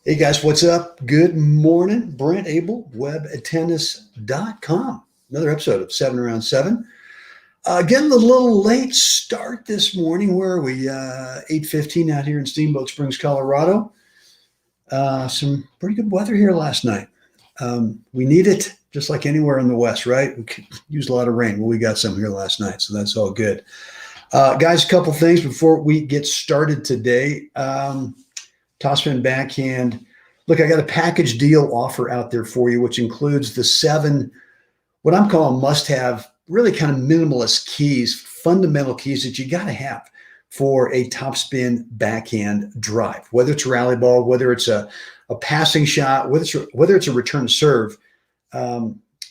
Hey guys, what's up? Good morning. Brent Abel, webtennis.com. Another episode of 7 around 7. Getting a little late start this morning. Where are we? 8:15 out here in Steamboat Springs, Colorado. Some pretty good weather here last night. We need it just like anywhere in the West, right? We could use a lot of rain. Well, we got some here last night, so that's all good. Guys, a couple things before we get started today. Topspin backhand. Look, I got a package deal offer out there for you, which includes the 7, what I'm calling must-have, really kind of minimalist keys, fundamental keys that you got to have for a topspin backhand drive, whether it's a rally ball, whether it's a passing shot, whether it's a return serve.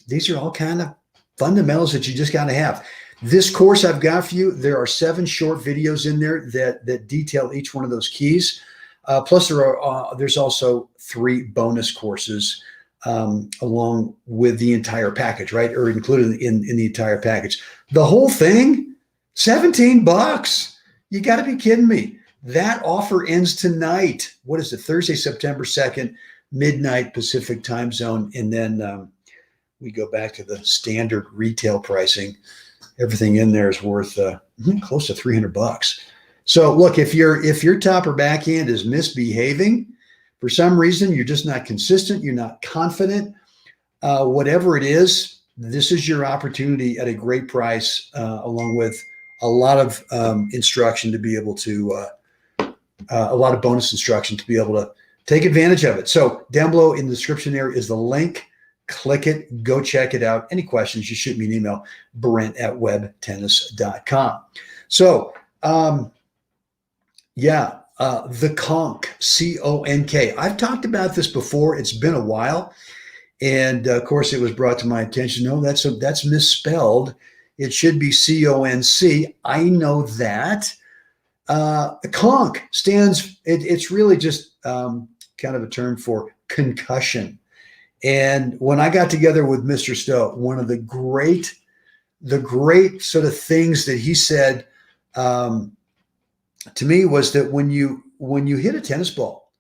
These are all kind of fundamentals that you just got to have. This course I've got for you, there are 7 short videos in there that detail each one of those keys. Plus, there's also 3 bonus courses along with the entire package, right? Or included in the entire package. The whole thing, $17. You got to be kidding me. That offer ends tonight. What is it? Thursday, September 2nd, midnight Pacific time zone. And then we go back to the standard retail pricing. Everything in there is worth close to $300. So look, if your top or backhand is misbehaving for some reason, you're just not consistent, you're not confident, whatever it is, this is your opportunity at a great price, along with a lot of instruction to be able to, a lot of bonus instruction to be able to take advantage of it. So down below in the description there is the link. Click it, go check it out. Any questions, you shoot me an email, brent@webtennis.com. So, the Conk, C-O-N-K. I've talked about this before. It's been a while. And of course, it was brought to my attention. No, that's misspelled. It should be C-O-N-C. I know that. Conk stands, it's really just kind of a term for concussion. And when I got together with Mr. Stowe, one of the great sort of things that he said, to me was that when you hit a tennis ball,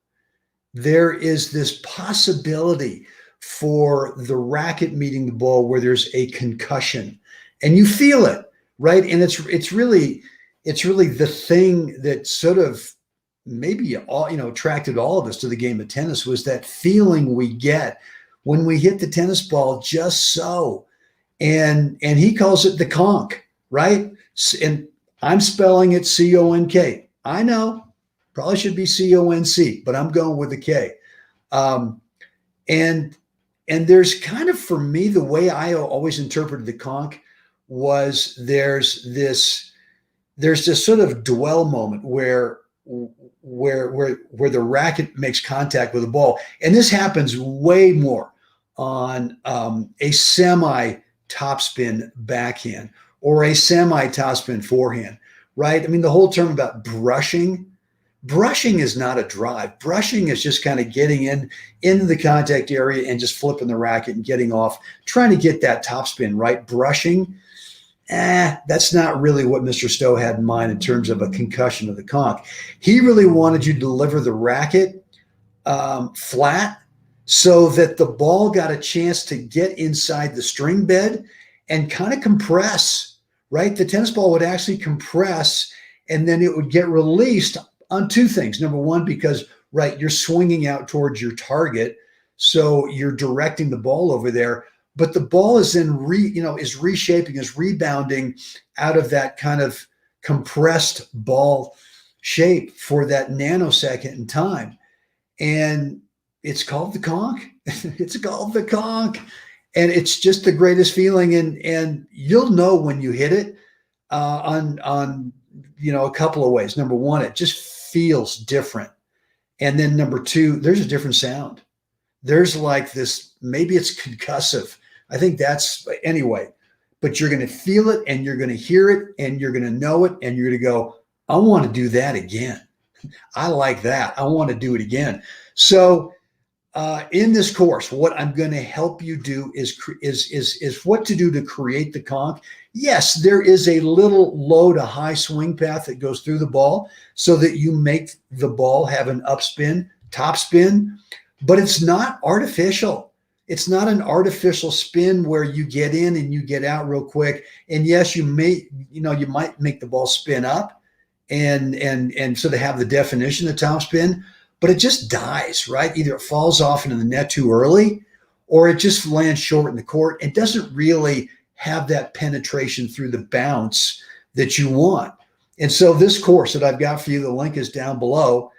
there is this possibility for the racket meeting the ball where there's a concussion, and you feel it, right? And it's really the thing that sort of maybe attracted all of us to the game of tennis, was that feeling we get when we hit the tennis ball just so. And he calls it the conk, right? And I'm spelling it C-O-N-K. I know, probably should be C-O-N-C, but I'm going with the K. And there's kind of, for me, the way I always interpreted the conk was there's this sort of dwell moment where the racket makes contact with the ball. And this happens way more on a semi topspin backhand or a semi topspin forehand, right? I mean, the whole term about brushing is not a drive. Brushing is just kind of getting into the contact area and just flipping the racket and getting off, trying to get that topspin, right? Brushing, that's not really what Mr. Stowe had in mind in terms of a concussion of the conk. He really wanted you to deliver the racket flat so that the ball got a chance to get inside the string bed and kind of compress, right? The tennis ball would actually compress, and then it would get released on 2 things. Number one, because, right, you're swinging out towards your target, so you're directing the ball over there, but the ball is then is reshaping, is rebounding out of that kind of compressed ball shape for that nanosecond in time. And it's called the conk. It's called the conk. And it's just the greatest feeling. And you'll know when you hit it on a couple of ways. Number one, it just feels different. And then number 2, there's a different sound. There's like this, maybe it's concussive. I think that's, anyway, but you're going to feel it and you're going to hear it and you're going to know it and you're going to go, I want to do that again. I like that. I want to do it again. So in this course, what I'm going to help you do is what to do to create the conk. Yes, there is a little low to high swing path that goes through the ball so that you make the ball have an upspin, topspin, but it's not artificial. It's not an artificial spin where you get in and you get out real quick. And yes, you might make the ball spin up and so they have the definition of topspin, but it just dies, right? Either it falls off into the net too early or it just lands short in the court. It doesn't really have that penetration through the bounce that you want. And so this course that I've got for you, the link is down below,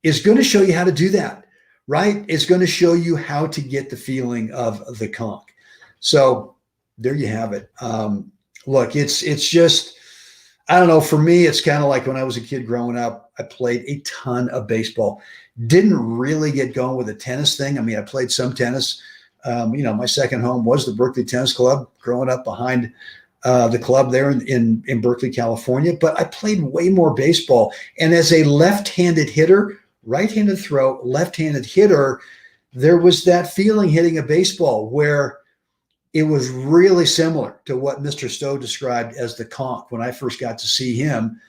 is going to show you how to do that, right? It's going to show you how to get the feeling of the conk. So there you have it. Look, it's just, I don't know, for me, it's kind of like when I was a kid growing up, I played a ton of baseball. Didn't really get going with the tennis thing. I mean, I played some tennis. My second home was the Berkeley Tennis Club, growing up behind the club there in Berkeley, California. But I played way more baseball. And as a left-handed hitter, right-handed throw, left-handed hitter, there was that feeling hitting a baseball where it was really similar to what Mr. Stowe described as the conk. When I first got to see him,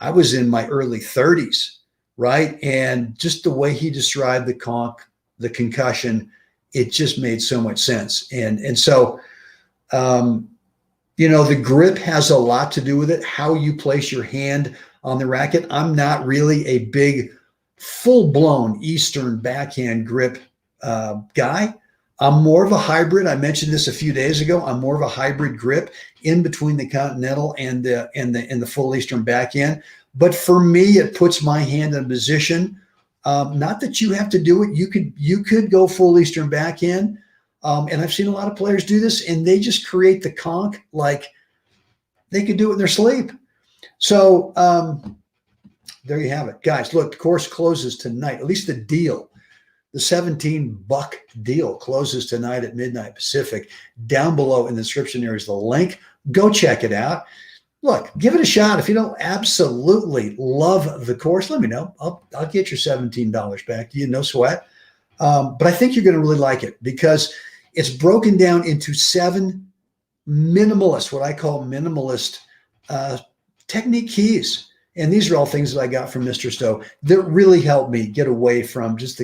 I was in my early 30s, right? And just the way he described the conk, the concussion, it just made so much sense. And so, the grip has a lot to do with it, how you place your hand on the racket. I'm not really a big, full-blown Eastern backhand grip guy. I'm more of a hybrid. I mentioned this a few days ago. I'm more of a hybrid grip in between the continental and the full Eastern backhand. But for me, it puts my hand in a position. Not that you have to do it. You could go full Eastern backhand. And I've seen a lot of players do this, and they just create the conk like they could do it in their sleep. So there you have it. Guys, look, the course closes tonight, at least the deal. The $17 deal closes tonight at midnight Pacific. Down below in the description there is the link. Go check it out. Look, give it a shot. If you don't absolutely love the course, let me know. I'll get your $17 back to you, no sweat. But I think you're going to really like it because it's broken down into 7 minimalist, what I call minimalist technique keys. And these are all things that I got from Mr. Stowe that really helped me get away from just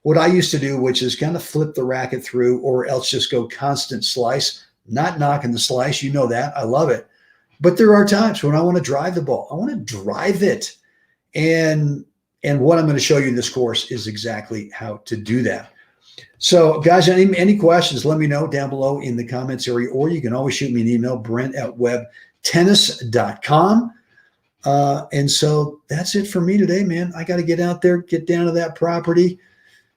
what I used to do, which is kind of flip the racket through or else just go constant slice, not knocking the slice. You know that. I love it. But there are times when I want to drive the ball. I want to drive it. And what I'm going to show you in this course is exactly how to do that. So, guys, any questions, let me know down below in the comments area, or you can always shoot me an email, brent@webtennis.com. And so that's it for me today, man. I got to get out there, get down to that property,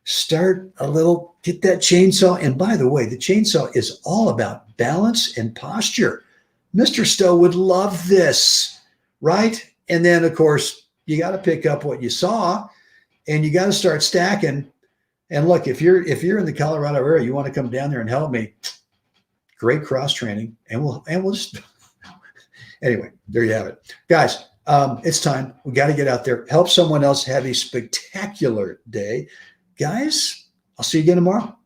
get that chainsaw. And by the way, the chainsaw is all about balance and posture. Mr. Stowe would love this, right? And then, of course, you got to pick up what you saw and you got to start stacking. And look, if you're in the Colorado area, you want to come down there and help me, great cross training. And we'll just, anyway, there you have it. Guys, it's time. We got to get out there, help someone else have a spectacular day. Guys, I'll see you again tomorrow.